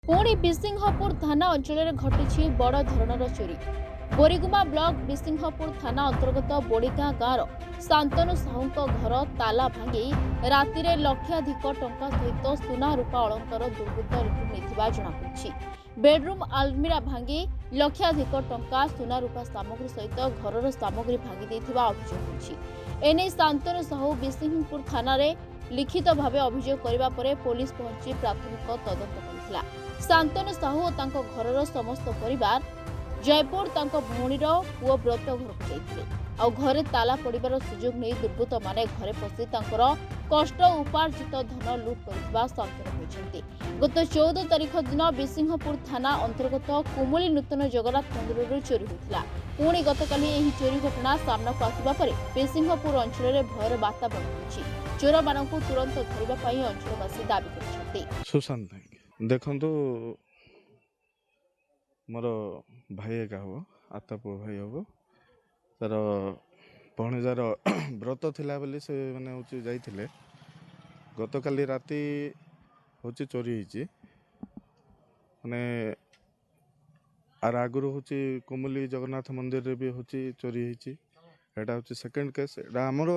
पुणी बिसिंहपुर थाना अंचल घटी बड़ धरणर चोरी। बोरीगुमा ब्लॉक बिसिंहपुर थाना अंतर्गत बोड़ीगाँ गाँव शांतनु साहू घर ताला भांगी राति लक्षाधिक टंका सहित सुना रूपा अलंकार दुर्बृत्त लुटि जमापड़ी। बेडरूम आलमीरा भांगी लक्षाधिक टंका सुना रूपा सामग्री सहित घर सामग्री भांगी अभियोग होछि। एने शांतनु साहू बिसिंहपुर थाना लिखित भाव अभियोग करने पर पुलिस पहुंची प्राथमिक तदंत करथिला। शांतनु साहू और घर समस्त परिवार जयपुर भौणीर पुओ व्रत घर को जाइथिले। घरे ताला पड़िबार सुजोग नहीं दुर्बृत्त माने घरे पशि कष्ट उपार्जित धन लुट करथिबा शांतनु कहते। गत 14 तारिख दिन बिसिंहपुर थाना अंतर्गत कुमुली नूतन जगन्नाथ मंदिर चोरी होता। पुणी गतकाली एही चोरी घटना सामना को आसिबा परे बिसिंहपुर अंचल भयर वातावरण होछि। चोर मानक तुरंत धरिबा पई अंचलवासी दाबी करछथि। सुशांत देखंतु मोर भाई एका हम आता पुओ भाई हम तार भणजार व्रत थिला बोली से माने होची जाइथिले। गतकाली राति होची चोरी होची माने आर आगुरु होची कुमुली जगन्नाथ मंदिर रे भी होची चोरी होची। एटा होची सेकंड केस। एटा हमर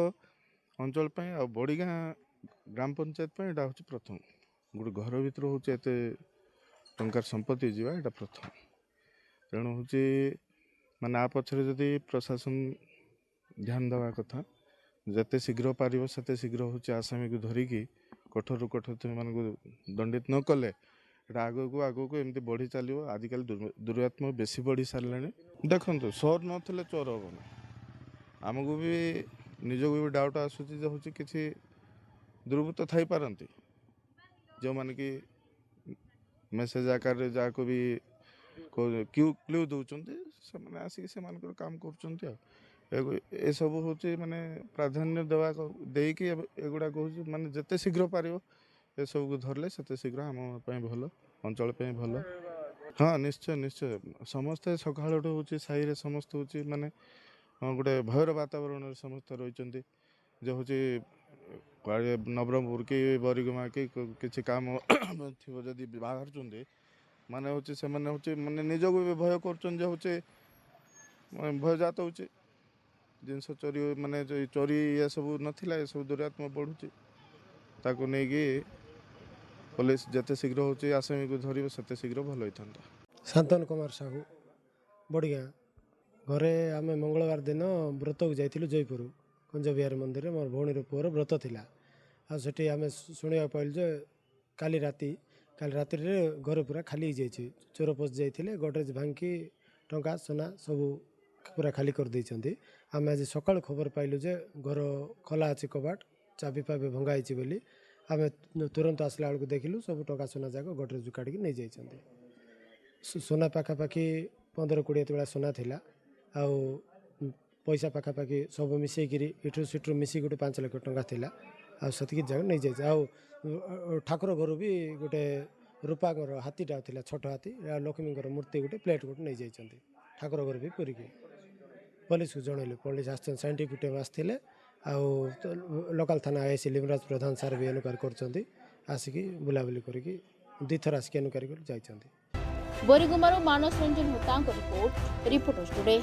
अंचल पे आ बोड़ीगाँ ग्राम पंचायत पे एटा होची प्रथम। गोटे घर भीतर होची एते टंकार संपत्ति जीवा एटा प्रथम। तेणु हूँ माने आ पछरे जदि प्रशासन ध्यान देवा कथा जते शीघ्र पारिबो सेते शीघ्र हूँ आसामी को धरिकी कठोर कठोर मानक दंडित न कले आगो को एमती बढ़ी चलो। आजिकल दुरात्मा बेसी बढ़ी सारे। देखो सोर नथिले चोर हम ना आमको भी निजक भी डाउट आसूँ हूँ किसी दुर्बृत्त थी पारती जो माने कि मेसेज आकार जाको भी क्लू दौरान से आसिक से काम कर सब हूँ माने प्राधान्य देवा देकी एगुड़ा हूँ माने जिते शीघ्र पार ये सब को धरले से शीघ्र आम भल अंचल भल। हाँ निश्चय निश्चय समस्ते सकाल हूँ साई समस्त हूँ माने गोटे भयर वातावरण समस्त रही जो हूँ नवरंगपुर कि बोरीगुमा कि किसी काम थी जदि बाहर माने हूँ से माने निजक भी भय कर भय जात हो जिनस चोरी माने चोरी ये सब नाला ये सब दुरात्मा बढ़ुची ताको नहीं कि पुलिस जिते शीघ्र हूँ आसामी को धर से शीघ्र भल होता। शांतनु कुमार साहू बोड़ीगाँ घरे आम मंगलवार दिन व्रत को जाइलु जयपुर कुंज विहार मंदिर मोर भौणीर पुओर व्रत थिला। आठी आम शुणा पाइलु जे काली राति घर पूरा खाली हो जाइए। चोर पशि जाइए गडरेज भांगी टंका सोना सब पूरा खाली कर देइछन्ती। आम आज सकाळ खबर पाइलु जे घर खोला अच्छी कबाट चाबी फाबी भंगा बोली आम तुरंत आसला बेलू देखिलु सब टंका सोना जाक गडरेज काटिक नहीं जाइछन्ती। सोना पाखापाखि 15-20 तोला सोना थिला आउ पैसा पाखापाखि सब मिसेकिरी इठू सिठू मिसी गोटे 5 लाख टंका थिला आ सतकी जाक नहीं जाइए। आउ ठाकुर घर भी गोटे रूपागर हाथीटा थिला छोट हाथी लक्ष्मी मूर्ति गोटे प्लेट गोटे नहीं जाइए। ठाकुर घर भी पुरी पुलिस को जनइलु पुलिस आसन साइंटिफिक टीम आसते आउ लोकल थाना आईसी लिमराज प्रधान सार भी एनक्वारी कर आसिकी बुलाबुली करके 2 थर आसिक एनक्वारी कर जाइछन्ती। बोरीगुमारू मानस रंजन होता रिपोर्टर्स टुडे।